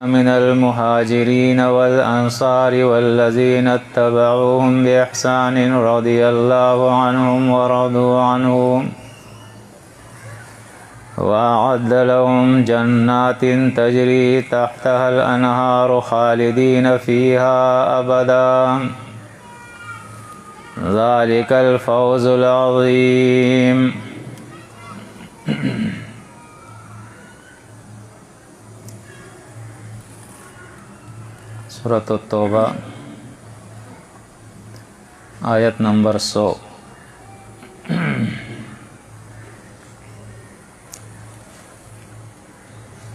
من المهاجرين والأنصار والذين اتبعوهم بإحسان رضي الله عنهم ورضوا عنه وأعد لهم جنات تجري تحتها الأنهار خالدين فيها أبدا ذلك الفوز العظيم. سورۃ التوبہ آیت نمبر 100.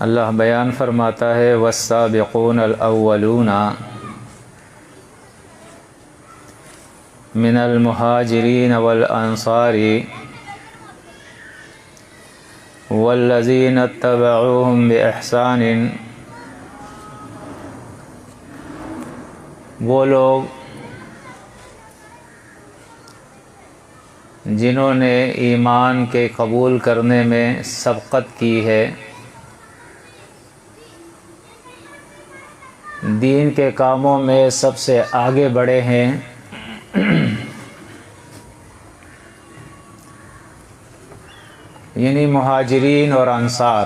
اللہ بیان فرماتا ہے والسابقون الاولون من المہاجرین والانصار والذین اتبعوهم بإحسان. وہ لوگ جنہوں نے ایمان کے قبول کرنے میں سبقت کی ہے، دین کے کاموں میں سب سے آگے بڑھے ہیں، یعنی مہاجرین اور انصار.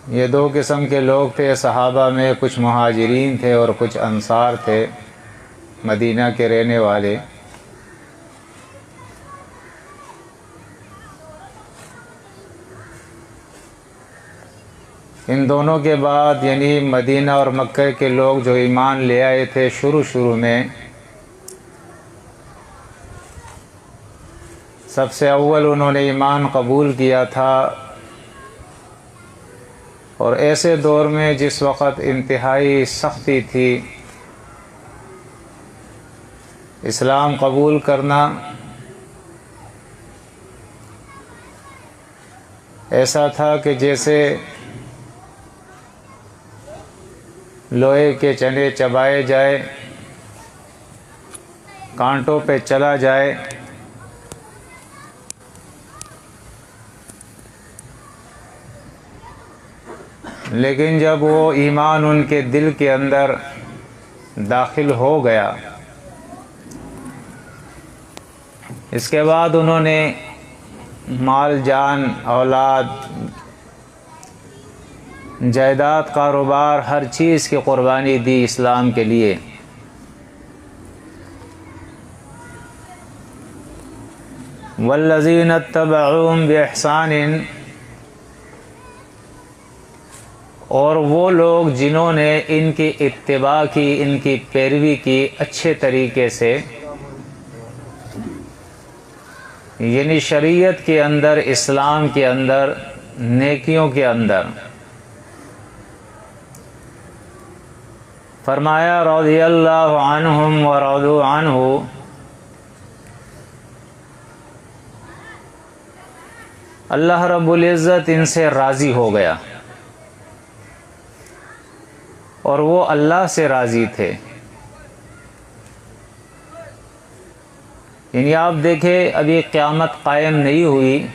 یہ دو قسم کے لوگ تھے صحابہ میں، کچھ مہاجرین تھے اور کچھ انصار تھے، مدینہ کے رہنے والے. ان دونوں کے بعد یعنی مدینہ اور مکہ کے لوگ جو ایمان لے آئے تھے شروع میں، سب سے اول انہوں نے ایمان قبول کیا تھا. اور ایسے دور میں جس وقت انتہائی سختی تھی، اسلام قبول کرنا ایسا تھا کہ جیسے لوہے کے چنے چبائے جائے، کانٹوں پہ چلا جائے. لیکن جب وہ ایمان ان کے دل کے اندر داخل ہو گیا، اس کے بعد انہوں نے مال جان اولاد جائیداد کاروبار ہر چیز کی قربانی دی اسلام کے لیے. والذین اتبعوهم بإحسان، اور وہ لوگ جنہوں نے ان کی اتباع کی، ان کی پیروی کی اچھے طریقے سے، یعنی شریعت کے اندر، اسلام کے اندر، نیکیوں کے اندر. فرمایا رضی اللہ عنہم ورضوا عنہ، اللہ رب العزت ان سے راضی ہو گیا اور وہ اللہ سے راضی تھے. یعنی آپ دیکھیں ابھی قیامت قائم نہیں ہوئی،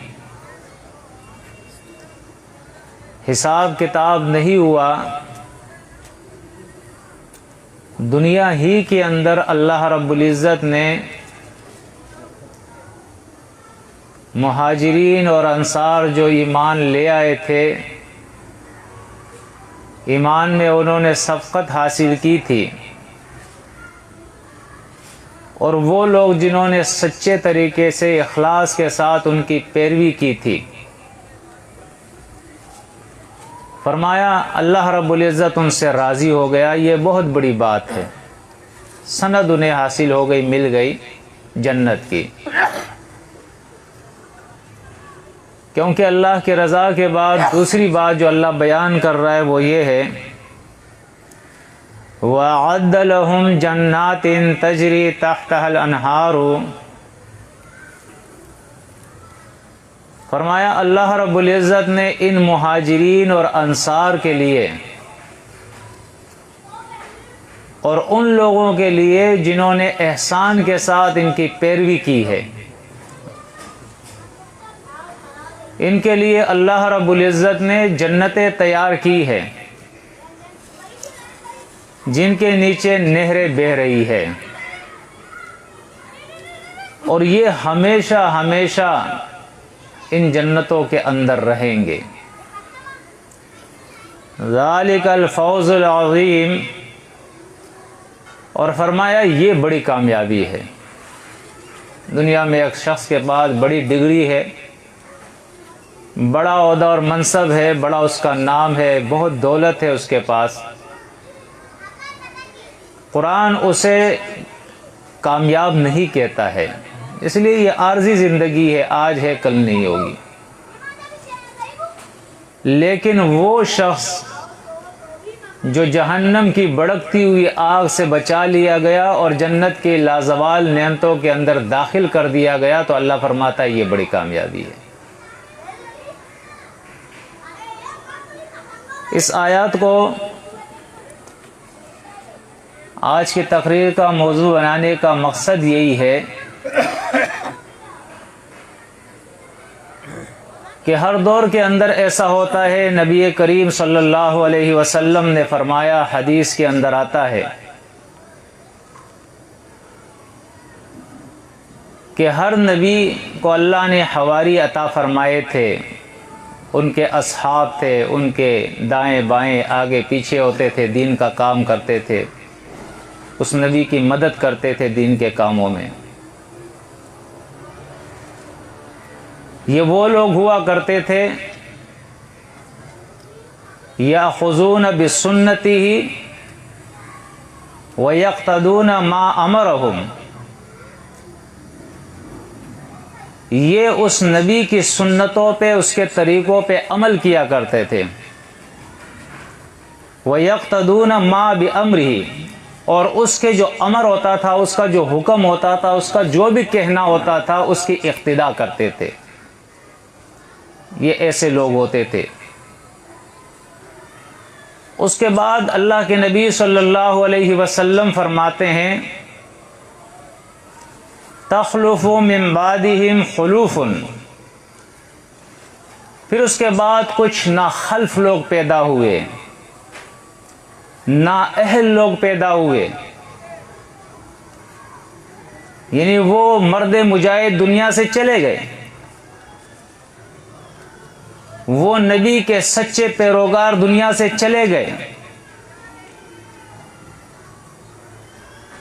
حساب کتاب نہیں ہوا، دنیا ہی کے اندر اللہ رب العزت نے مہاجرین اور انصار جو ایمان لے آئے تھے، ایمان میں انہوں نے سبقت حاصل کی تھی، اور وہ لوگ جنہوں نے سچے طریقے سے اخلاص کے ساتھ ان کی پیروی کی تھی، فرمایا اللہ رب العزت ان سے راضی ہو گیا. یہ بہت بڑی بات ہے، سند انہیں حاصل ہو گئی، مل گئی جنت کی. کیونکہ اللہ کی رضا کے بعد دوسری بات جو اللہ بیان کر رہا ہے وہ یہ ہے وَأَعَدَّ لَهُمْ جَنَّاتٍ تَجْرِي تَحْتَهَا الْأَنْهَارُ. فرمایا اللہ رب العزت نے ان مہاجرین اور انصار کے لیے اور ان لوگوں کے لیے جنہوں نے احسان کے ساتھ ان کی پیروی کی ہے، ان کے لیے اللہ رب العزت نے جنتیں تیار کی ہے جن کے نیچے نہریں بہہ رہی ہے، اور یہ ہمیشہ ہمیشہ ان جنتوں کے اندر رہیں گے۔ ذالک الفوز العظیم، اور فرمایا یہ بڑی کامیابی ہے۔ دنیا میں ایک شخص کے پاس بڑی ڈگری ہے، بڑا عہدہ اور منصب ہے، بڑا اس کا نام ہے، بہت دولت ہے اس کے پاس، قرآن اسے کامیاب نہیں کہتا ہے، اس لیے یہ عارضی زندگی ہے، آج ہے کل نہیں ہوگی۔ لیکن وہ شخص جو جہنم کی بھڑکتی ہوئی آگ سے بچا لیا گیا اور جنت کی لازوال نعمتوں کے اندر داخل کر دیا گیا، تو اللہ فرماتا ہے یہ بڑی کامیابی ہے۔ اس آیات کو آج کی تقریر کا موضوع بنانے کا مقصد یہی ہے کہ ہر دور کے اندر ایسا ہوتا ہے۔ نبی کریم صلی اللہ علیہ وسلم نے فرمایا، حدیث کے اندر آتا ہے کہ ہر نبی کو اللہ نے حواری عطا فرمائے تھے، ان کے اصحاب تھے، ان کے دائیں بائیں آگے پیچھے ہوتے تھے، دین کا کام کرتے تھے، اس نبی کی مدد کرتے تھے دین کے کاموں میں۔ یہ وہ لوگ ہوا کرتے تھے یاخذون بسنتہ ویقتدون ما امرہم، یہ اس نبی کی سنتوں پہ، اس کے طریقوں پہ عمل کیا کرتے تھے۔ ویقتدون ما بامرہ، اور اس کے جو امر ہوتا تھا، اس کا جو حکم ہوتا تھا، اس کا جو بھی کہنا ہوتا تھا، اس کی اقتداء کرتے تھے۔ یہ ایسے لوگ ہوتے تھے۔ اس کے بعد اللہ کے نبی صلی اللہ علیہ وسلم فرماتے ہیں، تخلف من بعدہم خلوف، پھر اس کے بعد کچھ ناخلف لوگ پیدا ہوئے، نااہل لوگ پیدا ہوئے، یعنی وہ مرد مجاہد دنیا سے چلے گئے، وہ نبی کے سچے پیروکار دنیا سے چلے گئے،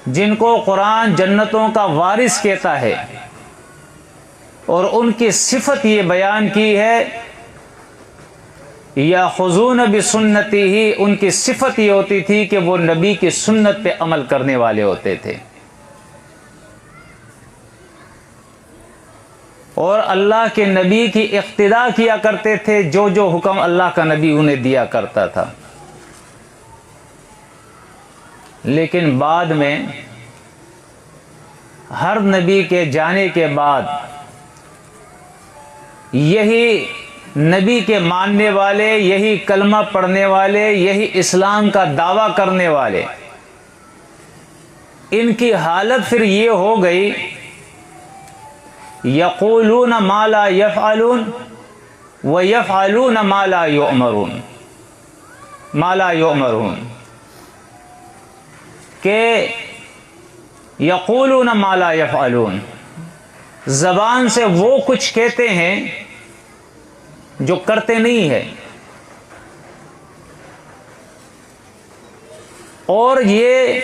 جن کو قرآن جنتوں کا وارث کہتا ہے، اور ان کی صفت یہ بیان کی ہے یاخذون بسنتہ، ان کی صفت یہ ہوتی تھی کہ وہ نبی کی سنت پہ عمل کرنے والے ہوتے تھے، اور اللہ کے نبی کی اقتداء کیا کرتے تھے، جو جو حکم اللہ کا نبی انہیں دیا کرتا تھا۔ لیکن بعد میں ہر نبی کے جانے کے بعد یہی نبی کے ماننے والے، یہی کلمہ پڑھنے والے، یہی اسلام کا دعویٰ کرنے والے، ان کی حالت پھر یہ ہو گئی، یقولون ما لا یفعلون ویفعلون ما لا یؤمرون، ما لا یؤمرون، کہ یقولون ما لا یفعلون، زبان سے وہ کچھ کہتے ہیں جو کرتے نہیں ہے، اور یہ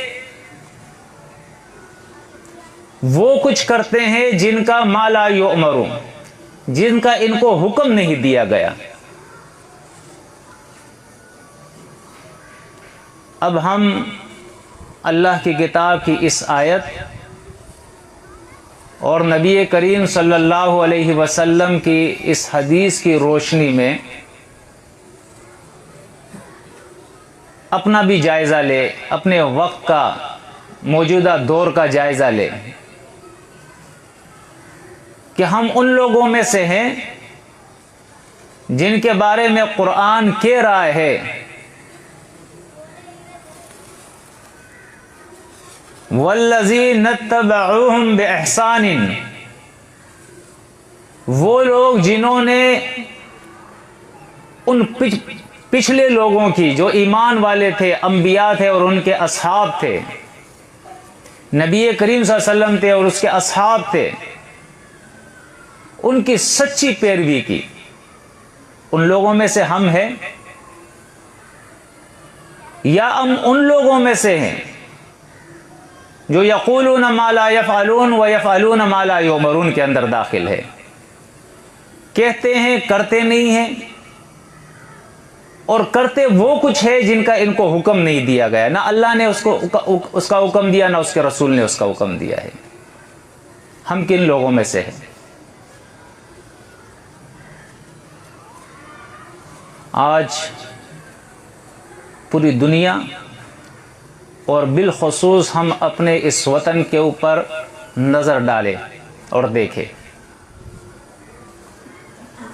وہ کچھ کرتے ہیں جن کا ما لا یؤمرون، جن کا ان کو حکم نہیں دیا گیا۔ اب ہم اللہ کی کتاب کی اس آیت اور نبی کریم صلی اللہ علیہ وسلم کی اس حدیث کی روشنی میں اپنا بھی جائزہ لے، اپنے وقت کا، موجودہ دور کا جائزہ لے کہ ہم ان لوگوں میں سے ہیں جن کے بارے میں قرآن کہہ رہا ہے والذین اتبعوہم بإحسان، وہ لوگ جنہوں نے ان پچھلے لوگوں کی جو ایمان والے تھے، انبیاء تھے اور ان کے اصحاب تھے، نبی کریم صلی اللہ علیہ وسلم تھے اور اس کے اصحاب تھے، ان کی سچی پیروی کی، ان لوگوں میں سے ہم ہیں یا ہم ان لوگوں میں سے ہیں جو یقولون ما لا یفعلون و یفعلون ما لا یؤمرون کے اندر داخل ہے؟ کہتے ہیں کرتے نہیں ہیں، اور کرتے وہ کچھ ہے جن کا ان کو حکم نہیں دیا گیا، نہ اللہ نے اس کا حکم دیا، نہ اس کے رسول نے اس کا حکم دیا ہے۔ ہم کن لوگوں میں سے ہیں؟ آج پوری دنیا اور بالخصوص ہم اپنے اس وطن کے اوپر نظر ڈالیں اور دیکھیں،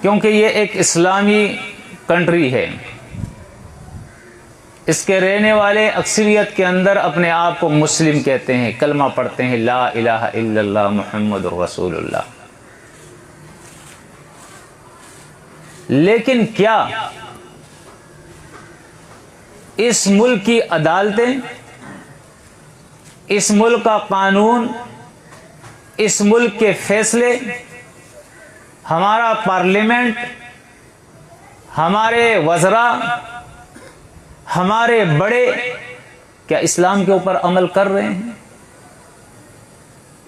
کیونکہ یہ ایک اسلامی کنٹری ہے، اس کے رہنے والے اکثریت کے اندر اپنے آپ کو مسلم کہتے ہیں، کلمہ پڑھتے ہیں لا الہ الا اللہ محمد رسول اللہ، لیکن کیا اس ملک کی عدالتیں، اس ملک کا قانون، اس ملک کے فیصلے، ہمارا پارلیمنٹ، ہمارے وزراء، ہمارے بڑے، کیا اسلام کے اوپر عمل کر رہے ہیں؟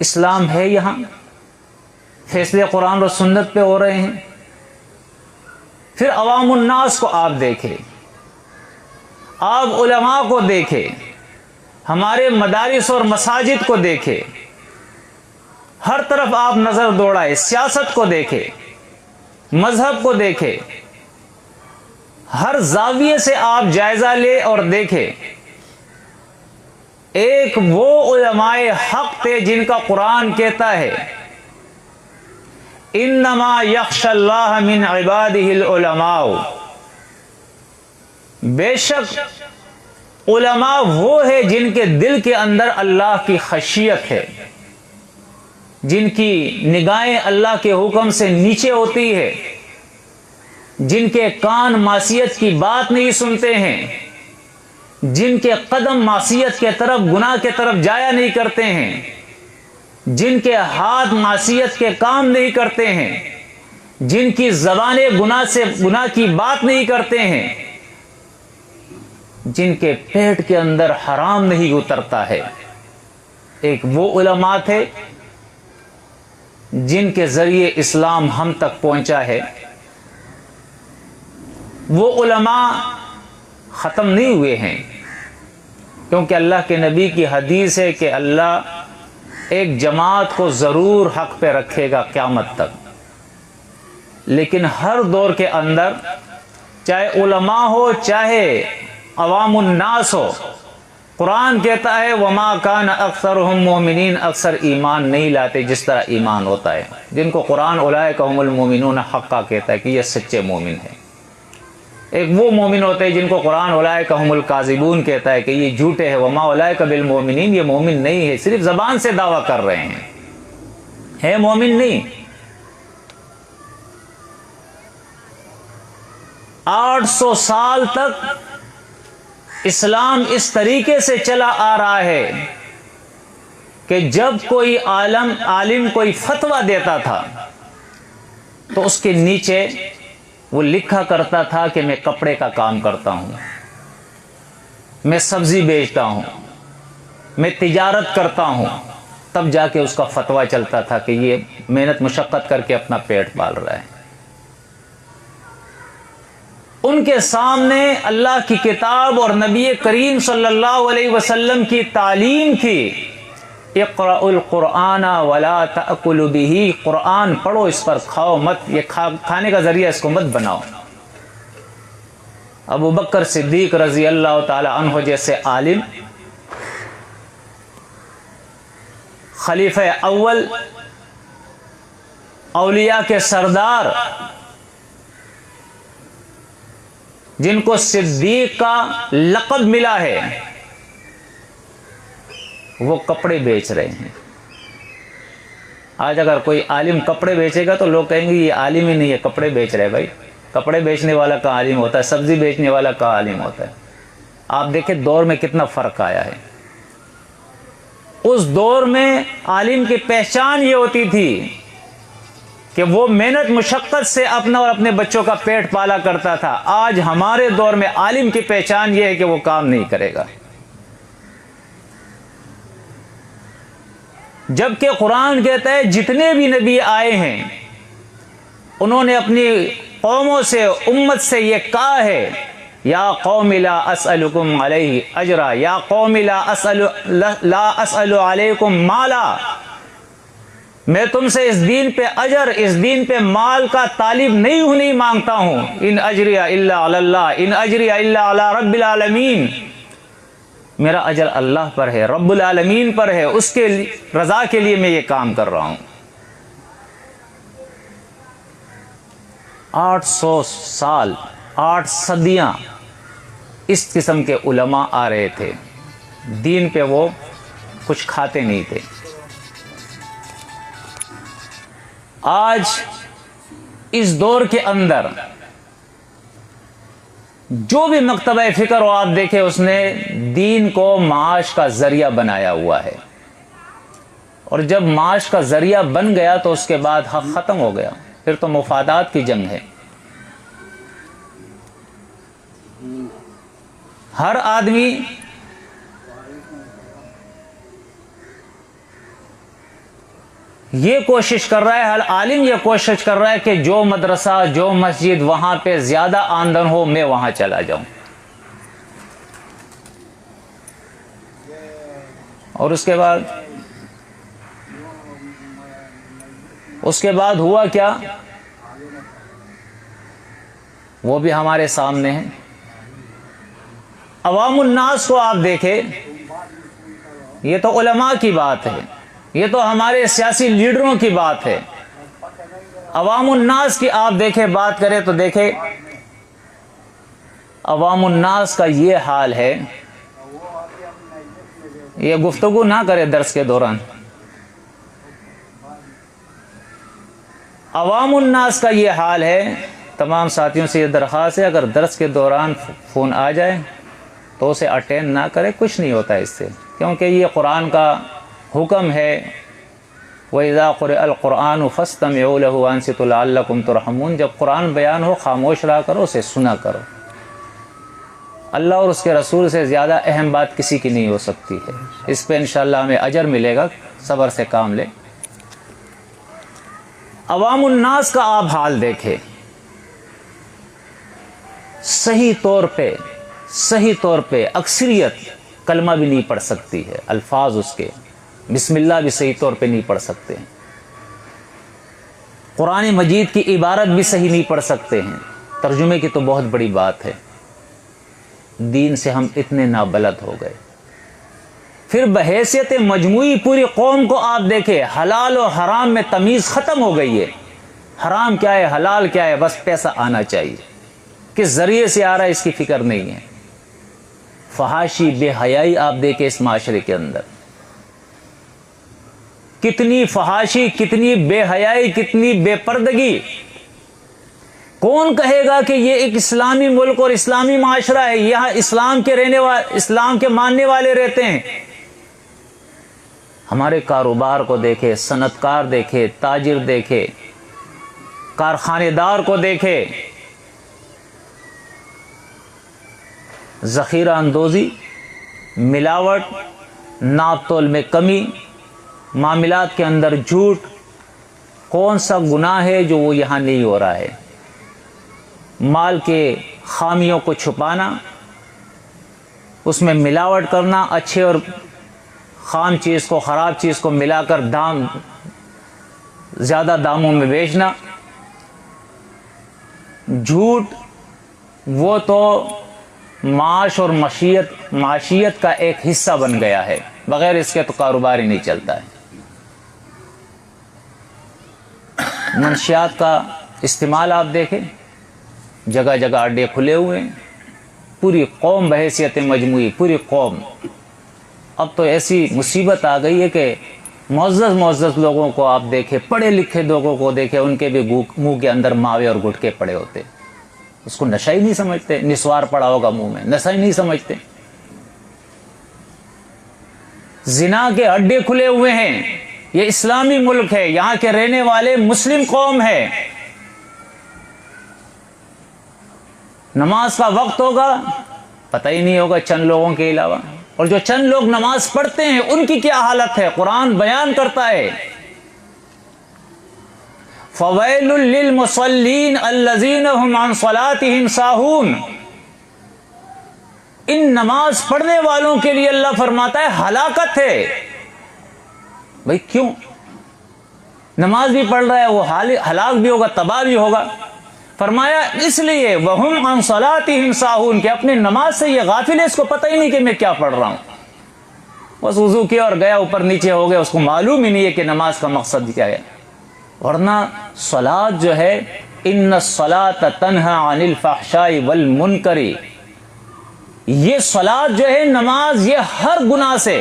اسلام ہے یہاں؟ فیصلے قرآن و سنت پہ ہو رہے ہیں؟ پھر عوام الناس کو آپ دیکھیں، آپ علماء کو دیکھیں، ہمارے مدارس اور مساجد کو دیکھیں، ہر طرف آپ نظر دوڑائیں، سیاست کو دیکھیں، مذہب کو دیکھیں، ہر زاویے سے آپ جائزہ لیں اور دیکھیں۔ ایک وہ علماء حق تھے جن کا قرآن کہتا ہے انما یخشی اللہ من عبادہ العلماء، بے شک علماء وہ ہے جن کے دل کے اندر اللہ کی خشیت ہے، جن کی نگاہیں اللہ کے حکم سے نیچے ہوتی ہے، جن کے کان معصیت کی بات نہیں سنتے ہیں، جن کے قدم معصیت کے طرف، گناہ کے طرف جایا نہیں کرتے ہیں، جن کے ہاتھ معصیت کے کام نہیں کرتے ہیں، جن کی زبانیں گناہ کی بات نہیں کرتے ہیں، جن کے پیٹ کے اندر حرام نہیں اترتا ہے۔ ایک وہ علماء تھے جن کے ذریعے اسلام ہم تک پہنچا ہے۔ وہ علماء ختم نہیں ہوئے ہیں، کیونکہ اللہ کے نبی کی حدیث ہے کہ اللہ ایک جماعت کو ضرور حق پہ رکھے گا قیامت تک، لیکن ہر دور کے اندر چاہے علماء ہو چاہے عوام الناس ہو، قرآن کہتا ہے وما کان اکثرہم مومنین، اکثر ایمان نہیں لاتے جس طرح ایمان ہوتا ہے، جن کو قرآن اولئک هم المؤمنون حقا کہتا ہے کہ یہ سچے مومن ہیں۔ ایک وہ مومن ہوتے ہیں جن کو قرآن اولئک هم الکاذبون کہتا ہے کہ یہ جھوٹے ہیں، وما اولئک بالمؤمنین، یہ مومن نہیں ہے، صرف زبان سے دعویٰ کر رہے ہیں، ہے مومن نہیں۔ 800 سال تک اسلام اس طریقے سے چلا آ رہا ہے کہ جب کوئی عالم کوئی فتویٰ دیتا تھا تو اس کے نیچے وہ لکھا کرتا تھا کہ میں کپڑے کا کام کرتا ہوں، میں سبزی بیچتا ہوں، میں تجارت کرتا ہوں، تب جا کے اس کا فتویٰ چلتا تھا کہ یہ محنت مشقت کر کے اپنا پیٹ پال رہا ہے۔ ان کے سامنے اللہ کی کتاب اور نبی کریم صلی اللہ علیہ وسلم کی تعلیم تھی، اقرأوا القرآن ولا تأکلوا بہ، قرآن پڑھو، اس پر کھاؤ مت، یہ کھانے کا ذریعہ اس کو مت بناؤ۔ ابو بکر صدیق رضی اللہ تعالی عنہ جیسے عالم، خلیفہ اول، اولیاء کے سردار، جن کو صدیق کا لقب ملا ہے، وہ کپڑے بیچ رہے ہیں۔ آج اگر کوئی عالم کپڑے بیچے گا تو لوگ کہیں گے یہ عالم ہی نہیں ہے، کپڑے بیچ رہے بھائی. کپڑے بیچنے والا کا عالم ہوتا ہے، سبزی بیچنے والا کا عالم ہوتا ہے. آپ دیکھیں دور میں کتنا فرق آیا ہے. اس دور میں عالم کی پہچان یہ ہوتی تھی کہ وہ محنت مشقت سے اپنا اور اپنے بچوں کا پیٹ پالا کرتا تھا. آج ہمارے دور میں عالم کی پہچان یہ ہے کہ وہ کام نہیں کرے گا. جبکہ قرآن کہتا ہے جتنے بھی نبی آئے ہیں انہوں نے اپنی قوموں سے، امت سے یہ کہا ہے یا قوم لا اسألکم علیہ اجرا، یا قوم لا اسأل علیکم مالا، میں تم سے اس دین پہ اجر، اس دین پہ مال کا طالب نہیں مانگتا ہوں. ان اجری الا علی اللہ، ان اجری الا علی رب العالمین، میرا اجر اللہ پر ہے، رب العالمین پر ہے، اس کے رضا کے لیے میں یہ کام کر رہا ہوں. 800 سال، 8 صدیاں اس قسم کے علماء آ رہے تھے. دین پہ وہ کچھ کھاتے نہیں تھے. آج اس دور کے اندر جو بھی مکتبہ فکر ہو آپ دیکھیں، اس نے دین کو معاش کا ذریعہ بنایا ہوا ہے. اور جب معاش کا ذریعہ بن گیا تو اس کے بعد حق ختم ہو گیا، پھر تو مفادات کی جنگ ہے. ہر آدمی یہ کوشش کر رہا ہے، ہر عالم یہ کوشش کر رہا ہے کہ جو مدرسہ، جو مسجد وہاں پہ زیادہ آمدن ہو میں وہاں چلا جاؤں. اور اس کے بعد ہوا کیا، وہ بھی ہمارے سامنے ہے. عوام الناس کو آپ دیکھیں، یہ تو علماء کی بات ہے، یہ تو ہمارے سیاسی لیڈروں کی بات ہے. عوام الناس کی آپ دیکھیں، بات کریں تو دیکھیں عوام الناس کا یہ حال ہے. یہ گفتگو نہ کرے درس کے دوران. عوام الناس کا یہ حال ہے. تمام ساتھیوں سے یہ درخواست ہے اگر درس کے دوران فون آ جائے تو اسے اٹینڈ نہ کرے، کچھ نہیں ہوتا اس سے، کیونکہ یہ قرآن کا حکم ہے. وَإِذَا قُرِئَ الْقُرْآنُ فَاسْتَمِعُوا لَهُ وَأَنصِتُوا لَعَلَّكُمْ تُرْحَمُونَ. جب قرآن بیان ہو خاموش رہا کرو، اسے سنا کرو. اللہ اور اس کے رسول سے زیادہ اہم بات کسی کی نہیں ہو سکتی ہے. اس پہ انشاءاللہ ہمیں اجر ملے گا. صبر سے کام لے. عوام الناس کا آپ حال دیکھیں. صحیح طور پہ اکثریت کلمہ بھی نہیں پڑھ سکتی ہے، الفاظ اس کے بسم اللہ بھی صحیح طور پہ نہیں پڑھ سکتے ہیں، قرآن مجید کی عبارت بھی صحیح نہیں پڑھ سکتے ہیں. ترجمے کی تو بہت بڑی بات ہے. دین سے ہم اتنے نابلد ہو گئے. پھر بحیثیت مجموعی پوری قوم کو آپ دیکھیں، حلال و حرام میں تمیز ختم ہو گئی ہے. حرام کیا ہے، حلال کیا ہے، بس پیسہ آنا چاہیے. کس ذریعے سے آ رہا ہے اس کی فکر نہیں ہے. فحاشی، بے حیائی آپ دیکھیں اس معاشرے کے اندر. کتنی فحاشی، کتنی بے حیائی، کتنی بے پردگی. کون کہے گا کہ یہ ایک اسلامی ملک اور اسلامی معاشرہ ہے، یہاں اسلام کے ماننے والے رہتے ہیں. ہمارے کاروبار کو دیکھے، صنعت کار دیکھے، تاجر دیکھے، کارخانے دار کو دیکھے. ذخیرہ اندوزی، ملاوٹ، ناپ تول میں کمی، معاملات کے اندر جھوٹ. کون سا گناہ ہے جو وہ یہاں نہیں ہو رہا ہے؟ مال کے خامیوں کو چھپانا، اس میں ملاوٹ کرنا، اچھے اور خام چیز کو، خراب چیز کو ملا کر زیادہ داموں میں بیچنا. جھوٹ وہ تو معاش اور معاشیت کا ایک حصہ بن گیا ہے، بغیر اس کے تو کاروبار ہی نہیں چلتا ہے. منشیات کا استعمال آپ دیکھیں، جگہ جگہ اڈے کھلے ہوئے ہیں. پوری قوم بحیثیت مجموعی، پوری قوم. اب تو ایسی مصیبت آ گئی ہے کہ معزز لوگوں کو آپ دیکھیں، پڑھے لکھے لوگوں کو دیکھیں، ان کے بھی منہ کے اندر ماوے اور گٹکے پڑے ہوتے، اس کو نشہ ہی نہیں سمجھتے، نسوار پڑا ہوگا منہ میں، نشہ ہی نہیں سمجھتے۔ زنا کے اڈے کھلے ہوئے ہیں، یہ اسلامی ملک ہے، یہاں کے رہنے والے مسلم قوم ہے۔ نماز کا وقت ہوگا پتہ ہی نہیں ہوگا چند لوگوں کے علاوہ، اور جو چند لوگ نماز پڑھتے ہیں ان کی کیا حالت ہے، قرآن بیان کرتا ہے فَوَيْلٌ لِّلْمُصَلِّينَ الَّذِينَ هُمْ عَنْ صَلَاتِهِمْ سَاهُونَ۔ ان نماز پڑھنے والوں کے لیے اللہ فرماتا ہے ہلاکت ہے۔ بھئی کیوں؟ نماز بھی پڑھ رہا ہے، وہ ہلاک بھی ہوگا، تباہ بھی ہوگا۔ فرمایا اس لیے وَهُمْ عَنْ صَلَاتِهِمْ سَاهُونَ کہ اپنے نماز سے یہ غافل ہے، اس کو پتہ ہی نہیں کہ میں کیا پڑھ رہا ہوں، بس وضو کیا اور گیا، اوپر نیچے ہو گیا، اس کو معلوم ہی نہیں ہے کہ نماز کا مقصد کیا ہے۔ ورنہ صلاۃ جو ہے ان الصلاۃ تنہی عن الفحشاء والمنکر، یہ صلاۃ جو ہے نماز، یہ ہر گناہ سے،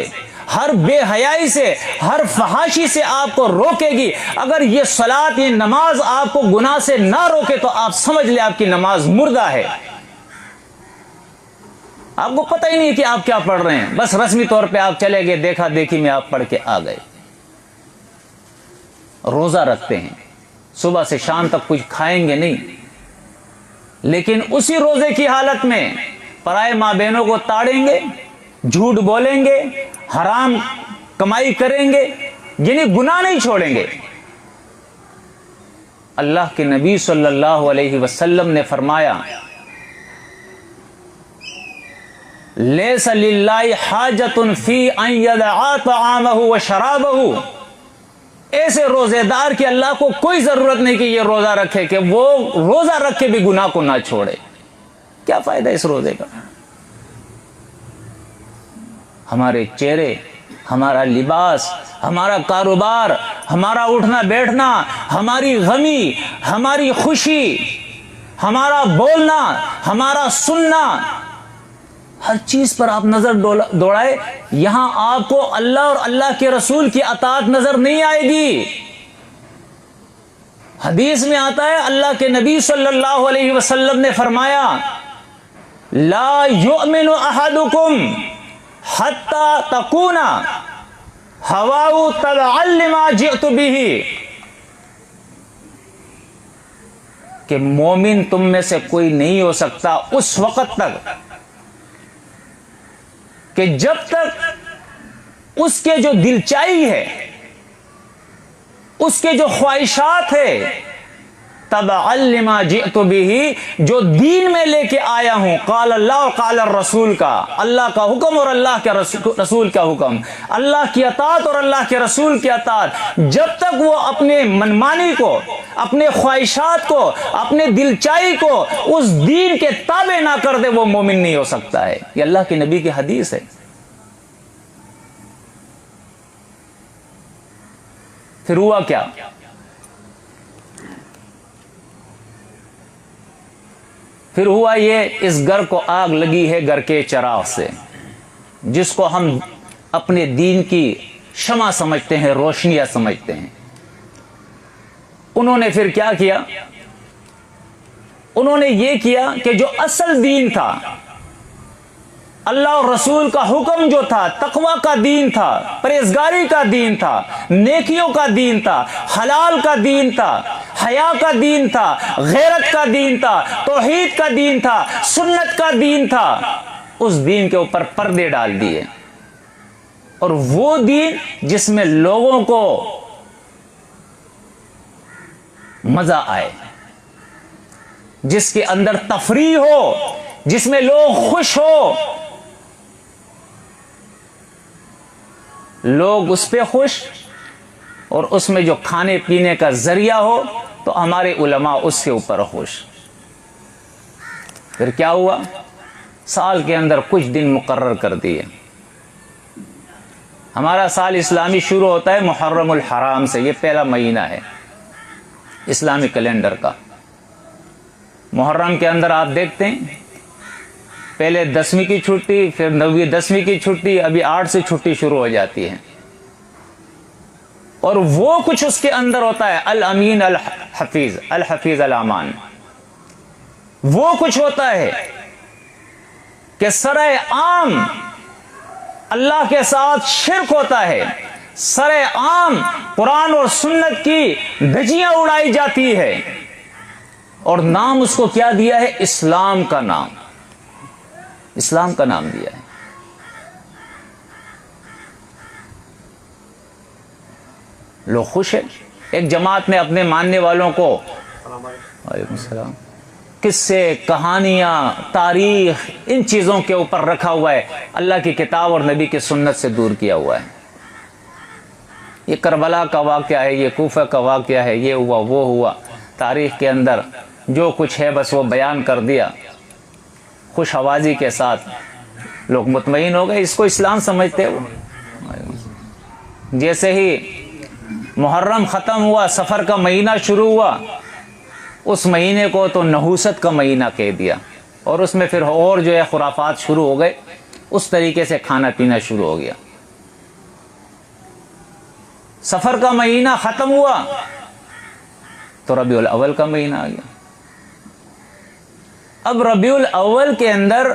ہر بے حیائی سے، ہر فحاشی سے آپ کو روکے گی۔ اگر یہ صلاۃ، یہ نماز آپ کو گناہ سے نہ روکے تو آپ سمجھ لیں آپ کی نماز مردہ ہے، آپ کو پتہ ہی نہیں کہ آپ کیا پڑھ رہے ہیں، بس رسمی طور پہ آپ چلے گئے، دیکھا دیکھی میں آپ پڑھ کے آ گئے۔ روزہ رکھتے ہیں، صبح سے شام تک کچھ کھائیں گے نہیں، لیکن اسی روزے کی حالت میں پرائے ماں بہنوں کو تاڑیں گے، جھوٹ بولیں گے، حرام کمائی کریں گے، یعنی گناہ نہیں چھوڑیں گے۔ اللہ کے نبی صلی اللہ علیہ وسلم نے فرمایا لیس للہ حاجۃ فی ان یدع طعامہ وشرابہ، ایسے روزے دار کہ اللہ کو کوئی ضرورت نہیں کہ یہ روزہ رکھے، کہ وہ روزہ رکھ کے بھی گناہ کو نہ چھوڑے۔ کیا فائدہ اس روزے کا؟ ہمارے چہرے، ہمارا لباس، ہمارا کاروبار، ہمارا اٹھنا بیٹھنا، ہماری غمی، ہماری خوشی، ہمارا بولنا، ہمارا سننا، ہر چیز پر آپ نظر دوڑائے، یہاں آپ کو اللہ اور اللہ کے رسول کی اطاعت نظر نہیں آئے گی۔ حدیث میں آتا ہے اللہ کے نبی صلی اللہ علیہ وسلم نے فرمایا لا یؤمن احدکم حتی تکون ہواہ تبعا لما جئت بہ، کہ مومن تم میں سے کوئی نہیں ہو سکتا اس وقت تک کہ جب تک اس کے جو دل چاہی ہے، اس کے جو خواہشات ہے، تبعا لما جئت بہ، جو دین میں لے کے آیا ہوں، قال اللہ و قال الرسول کا، اللہ کا حکم اور اللہ کے رسول کا حکم، اللہ کی اطاعت اور اللہ کے رسول کی اطاعت، جب تک وہ اپنے منمانی کو، اپنے خواہشات کو، اپنے دل چاہی کو اس دین کے تابع نہ کر دے، وہ مومن نہیں ہو سکتا ہے۔ یہ اللہ کے نبی کی حدیث ہے۔ پھر ہوا کیا؟ پھر ہوا یہ، اس گھر کو آگ لگی ہے گھر کے چراغ سے، جس کو ہم اپنے دین کی شمع سمجھتے ہیں، روشنیاں سمجھتے ہیں۔ انہوں نے پھر کیا کیا؟ انہوں نے یہ کیا کہ جو اصل دین تھا، اللہ اور رسول کا حکم جو تھا، تقوی کا دین تھا، پرہیزگاری کا دین تھا، نیکیوں کا دین تھا، حلال کا دین تھا، حیا کا دین تھا، غیرت کا دین تھا، توحید کا دین تھا، سنت کا دین تھا، اس دین کے اوپر پردے ڈال دیے، اور وہ دین جس میں لوگوں کو مزہ آئے، جس کے اندر تفریح ہو، جس میں لوگ خوش ہو، لوگ اس پہ خوش، اور اس میں جو کھانے پینے کا ذریعہ ہو تو ہمارے علماء اس کے اوپر خوش۔ پھر کیا ہوا؟ سال کے اندر کچھ دن مقرر کر دیے۔ ہمارا سال اسلامی شروع ہوتا ہے محرم الحرام سے، یہ پہلا مہینہ ہے اسلامی کیلنڈر کا۔ محرم کے اندر آپ دیکھتے ہیں پہلے 10ویں کی چھٹی، پھر 9ویں 10ویں کی چھٹی، ابھی 8 سے چھٹی شروع ہو جاتی ہے۔ اور وہ کچھ اس کے اندر ہوتا ہے، الامین الحفیظ، الحفیظ الامان، وہ کچھ ہوتا ہے کہ سرے عام اللہ کے ساتھ شرک ہوتا ہے، سرے عام قرآن اور سنت کی دھجیاں اڑائی جاتی ہے، اور نام اس کو کیا دیا ہے؟ اسلام کا نام، اسلام کا نام دیا ہے۔ لوگ خوش ہیں۔ ایک جماعت نے اپنے ماننے والوں کو وعلیکم السلام قصے، کہانیاں، تاریخ، ان چیزوں کے اوپر رکھا ہوا ہے، اللہ کی کتاب اور نبی کی سنت سے دور کیا ہوا ہے۔ یہ کربلا کا واقعہ ہے، یہ کوفہ کا واقعہ ہے، یہ ہوا وہ ہوا، تاریخ کے اندر جو کچھ ہے بس وہ بیان کر دیا، خوش آوازی کے ساتھ لوگ مطمئن ہو گئے، اس کو اسلام سمجھتے ہو۔ جیسے ہی محرم ختم ہوا، سفر کا مہینہ شروع ہوا، اس مہینے کو تو نحوست کا مہینہ کہہ دیا، اور اس میں پھر اور جو ہے خرافات شروع ہو گئے، اس طریقے سے کھانا پینا شروع ہو گیا۔ سفر کا مہینہ ختم ہوا تو ربیع الاول کا مہینہ آ گیا۔ اب ربیع الاول کے اندر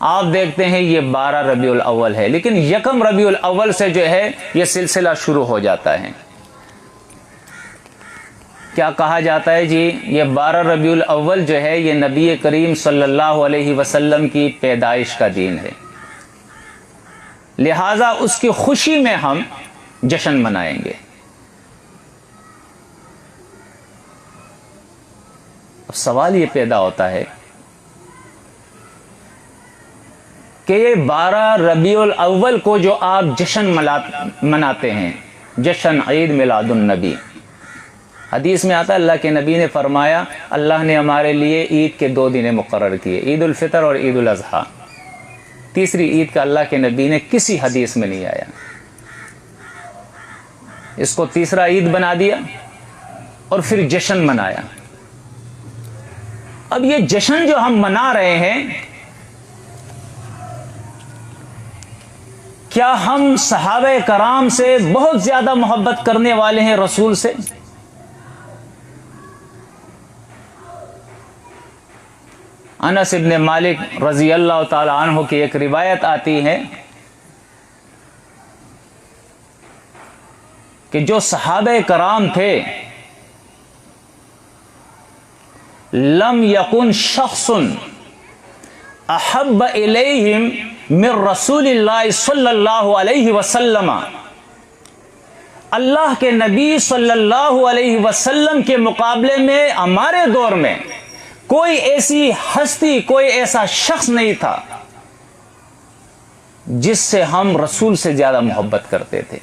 آپ دیکھتے ہیں یہ 12 ربیع الاول ہے، لیکن یکم ربیع الاول سے جو ہے یہ سلسلہ شروع ہو جاتا ہے۔ کیا کہا جاتا ہے جی؟ یہ 12 ربیع الاول جو ہے یہ نبی کریم صلی اللہ علیہ وسلم کی پیدائش کا دن ہے، لہذا اس کی خوشی میں ہم جشن منائیں گے۔ اب سوال یہ پیدا ہوتا ہے کہ یہ 12 ربیع الاول کو جو آپ جشن مناتے ہیں، جشن عید میلاد النبی، حدیث میں آتا ہے اللہ کے نبی نے فرمایا اللہ نے ہمارے لیے عید کے 2 دن مقرر کیے، عید الفطر اور عید الاضحیٰ۔ تیسری عید کا اللہ کے نبی نے کسی حدیث میں نہیں آیا، اس کو تیسرا عید بنا دیا اور پھر جشن منایا۔ اب یہ جشن جو ہم منا رہے ہیں، کیا ہم صحابہ کرام سے بہت زیادہ محبت کرنے والے ہیں رسول سے؟ انس ابن مالک رضی اللہ تعالی عنہ کی ایک روایت آتی ہے کہ جو صحابہ کرام تھے، لم یکن شخص احب الیہم من رسول اللہ صلی اللہ علیہ وسلم، اللہ کے نبی صلی اللہ علیہ وسلم کے مقابلے میں ہمارے دور میں کوئی ایسی ہستی، کوئی ایسا شخص نہیں تھا جس سے ہم رسول سے زیادہ محبت کرتے تھے۔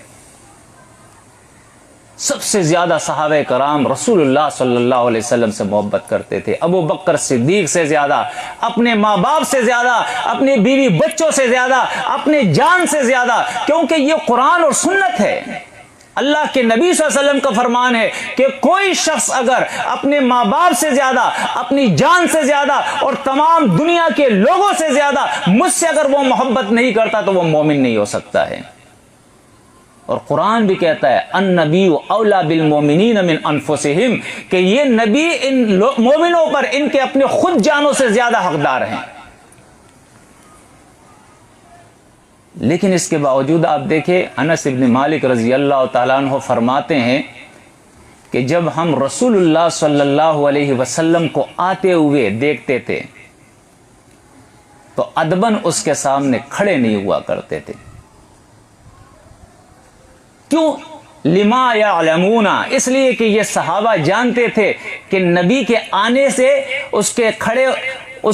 سب سے زیادہ صحابہ کرام رسول اللہ صلی اللہ علیہ وسلم سے محبت کرتے تھے، ابو بکر صدیق سے زیادہ، اپنے ماں باپ سے زیادہ، اپنی بیوی بچوں سے زیادہ، اپنے جان سے زیادہ، کیونکہ یہ قرآن اور سنت ہے۔ اللہ کے نبی صلی اللہ علیہ وسلم کا فرمان ہے کہ کوئی شخص اگر اپنے ماں باپ سے زیادہ، اپنی جان سے زیادہ اور تمام دنیا کے لوگوں سے زیادہ مجھ سے اگر وہ محبت نہیں کرتا تو وہ مومن نہیں ہو سکتا ہے۔ اور قرآن بھی کہتا ہے النبی اولا بالمومنین من انفسہم، کہ یہ نبی ان مومنوں پر ان کے اپنے خود جانوں سے زیادہ حقدار ہیں۔ لیکن اس کے باوجود آپ دیکھیں انس ابن مالک رضی اللہ تعالیٰ عنہ فرماتے ہیں کہ جب ہم رسول اللہ صلی اللہ علیہ وسلم کو آتے ہوئے دیکھتے تھے تو ادباً اس کے سامنے کھڑے نہیں ہوا کرتے تھے۔ کیوں؟ لما یعلمون، اس لیے کہ یہ صحابہ جانتے تھے کہ نبی کے آنے سے اس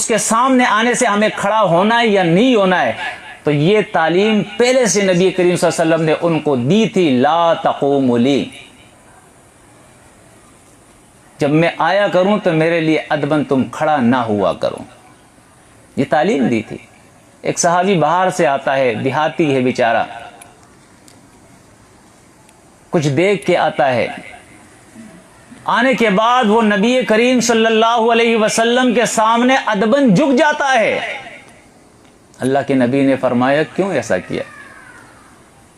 کے سامنے آنے سے ہمیں کھڑا ہونا ہے یا نہیں ہونا ہے۔ تو یہ تعلیم پہلے سے نبی کریم صلی اللہ علیہ وسلم نے ان کو دی تھی، لا تقوم لی، جب میں آیا کروں تو میرے لیے ادباً تم کھڑا نہ ہوا کرو، یہ تعلیم دی تھی۔ ایک صحابی باہر سے آتا ہے، دیہاتی ہے بیچارہ، کچھ دیکھ کے آتا ہے، آنے کے بعد وہ نبی کریم صلی اللہ علیہ وسلم کے سامنے ادباً جھک جاتا ہے۔ اللہ کے نبی نے فرمایا کیوں ایسا کیا؟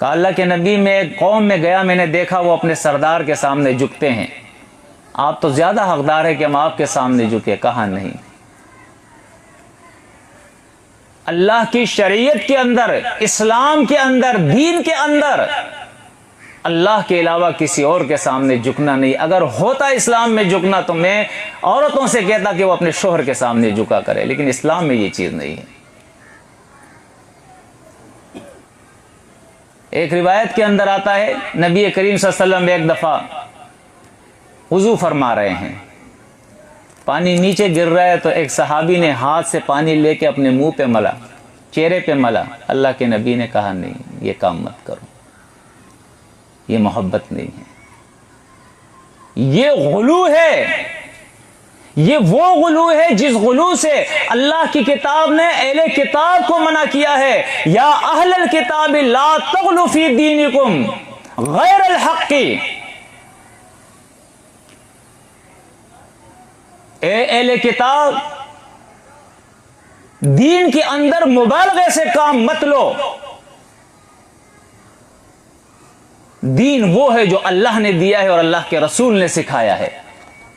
کہا اللہ کے نبی میں ایک قوم میں گیا، میں نے دیکھا وہ اپنے سردار کے سامنے جھکتے ہیں، آپ تو زیادہ حقدار ہے کہ ہم آپ کے سامنے جھکے۔ کہا نہیں، اللہ کی شریعت کے اندر، اسلام کے اندر، دین کے اندر اللہ کے علاوہ کسی اور کے سامنے جھکنا نہیں۔ اگر ہوتا اسلام میں جھکنا تو میں عورتوں سے کہتا کہ وہ اپنے شوہر کے سامنے جھکا کرے، لیکن اسلام میں یہ چیز نہیں ہے۔ ایک روایت کے اندر آتا ہے نبی کریم صلی اللہ علیہ وسلم ایک دفعہ وضو فرما رہے ہیں، پانی نیچے گر رہا ہے تو ایک صحابی نے ہاتھ سے پانی لے کے اپنے منہ پہ ملا، چہرے پہ ملا۔ اللہ کے نبی نے کہا نہیں، یہ کام مت کرو، یہ محبت نہیں ہے، یہ غلو ہے۔ یہ وہ غلو ہے جس غلو سے اللہ کی کتاب نے اہل کتاب کو منع کیا ہے، یا اہل الکتاب لا تغلوا فی دینکم غیر الحق۔ اے اہل کتاب، دین کے اندر مبالغے سے کام مت لو۔ دین وہ ہے جو اللہ نے دیا ہے اور اللہ کے رسول نے سکھایا ہے۔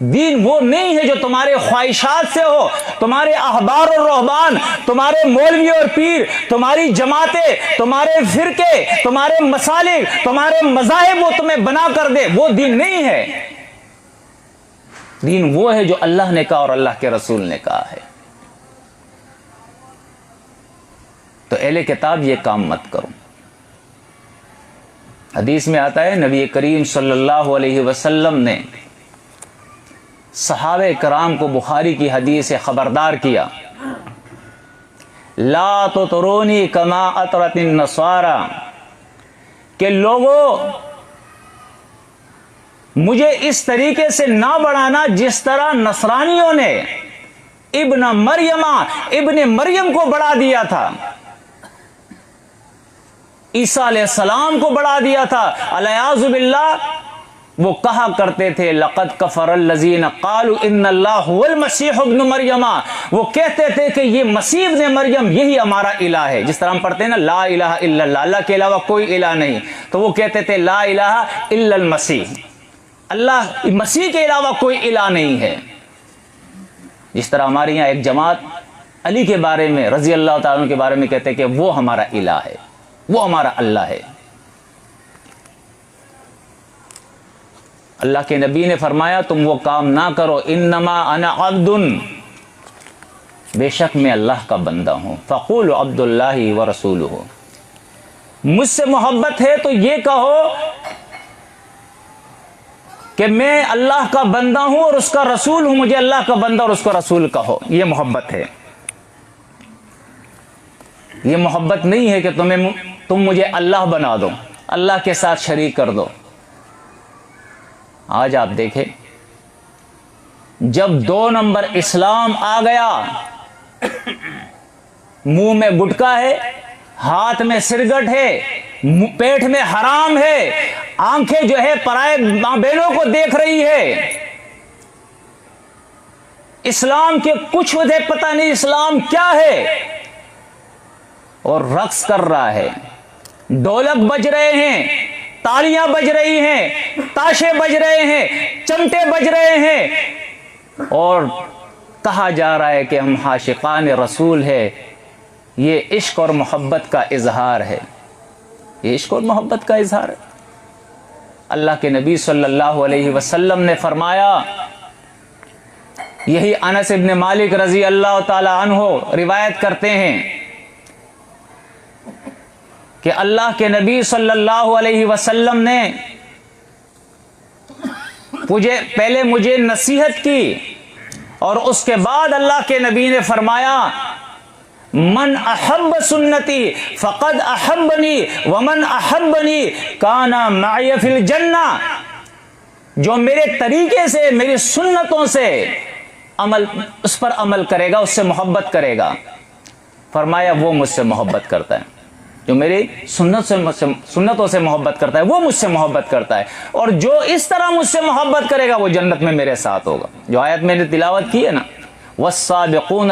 دین وہ نہیں ہے جو تمہارے خواہشات سے ہو، تمہارے احبار اور رہبان، تمہارے مولوی اور پیر، تمہاری جماعتیں، تمہارے فرقے، تمہارے مسالک، تمہارے مذاہب وہ تمہیں بنا کر دے، وہ دین نہیں ہے۔ دین وہ ہے جو اللہ نے کہا اور اللہ کے رسول نے کہا ہے۔ تو اہل کتاب یہ کام مت کرو۔ حدیث میں آتا ہے نبی کریم صلی اللہ علیہ وسلم نے صحابہ کرام کو بخاری کی حدیث سے خبردار کیا، لا تطرونی کما اطرت النصارى، کہ لوگوں مجھے اس طریقے سے نہ بڑھانا جس طرح نصرانیوں نے ابن مریم کو بڑھا دیا تھا، عیسیٰ علیہ السلام کو بڑھا دیا تھا۔ الیاذ باللہ، وہ کہا کرتے تھے لقد کفر الذین قالوا ان اللہ هو المسیح ابن مریم، وہ کہتے تھے کہ یہ مسیح ابن مریم یہی ہمارا الہ ہے۔ جس طرح ہم پڑھتے ہیں نا لا الہ الا اللہ، اللہ کے علاوہ کوئی الہ نہیں، تو وہ کہتے تھے لا الہ الا المسیح، اللہ مسیح کے علاوہ کوئی الہ نہیں ہے۔ جس طرح ہمارے یہاں ایک جماعت علی کے بارے میں، رضی اللہ تعالیٰ عنہ کے بارے میں کہتے ہیں کہ وہ ہمارا الہ ہے، وہ ہمارا اللہ ہے۔ اللہ کے نبی نے فرمایا تم وہ کام نہ کرو، انما انا عبد، بے شک میں اللہ کا بندہ ہوں، فقولوا عبد اللہ ورسولہ، مجھ سے محبت ہے تو یہ کہو کہ میں اللہ کا بندہ ہوں اور اس کا رسول ہوں، مجھے اللہ کا بندہ اور اس کا رسول کہو، یہ محبت ہے۔ یہ محبت نہیں ہے کہ تم مجھے اللہ بنا دو، اللہ کے ساتھ شریک کر دو۔ آج آپ دیکھیں جب 2 نمبر اسلام آ گیا، منہ میں گٹکا ہے، ہاتھ میں سرگٹ ہے، پیٹ میں حرام ہے، آنکھیں جو ہے پرائے ماں بہنوں کو دیکھ رہی ہے، اسلام کے کچھ وجہ پتہ نہیں اسلام کیا ہے، اور رقص کر رہا ہے، ڈھولک بج رہے ہیں، تالیاں بج رہی ہیں، تاشے بج رہے ہیں، چمٹے بج رہے ہیں، اور کہا جا رہا ہے کہ ہم عاشقان رسول ہے۔ یہ عشق اور محبت کا اظہار ہے، یہ عشق اور محبت کا اظہار ہے۔ اللہ کے نبی صلی اللہ علیہ وسلم نے فرمایا، یہی انس ابن مالک رضی اللہ تعالی عنہ روایت کرتے ہیں کہ اللہ کے نبی صلی اللہ علیہ وسلم نے پہلے مجھے نصیحت کی، اور اس کے بعد اللہ کے نبی نے فرمایا من احب سنتی فقد احبنی ومن احبنی کان معی فی الجنہ، جو میرے طریقے سے، میری سنتوں سے اس پر عمل کرے گا، اس سے محبت کرے گا، فرمایا وہ مجھ سے محبت کرتا ہے، جو میری سنتوں سے محبت کرتا ہے وہ مجھ سے محبت کرتا ہے، اور جو اس طرح مجھ سے محبت کرے گا وہ جنت میں میرے ساتھ ہوگا۔ جو آیت میں نے تلاوت کی ہے نا، والسابقون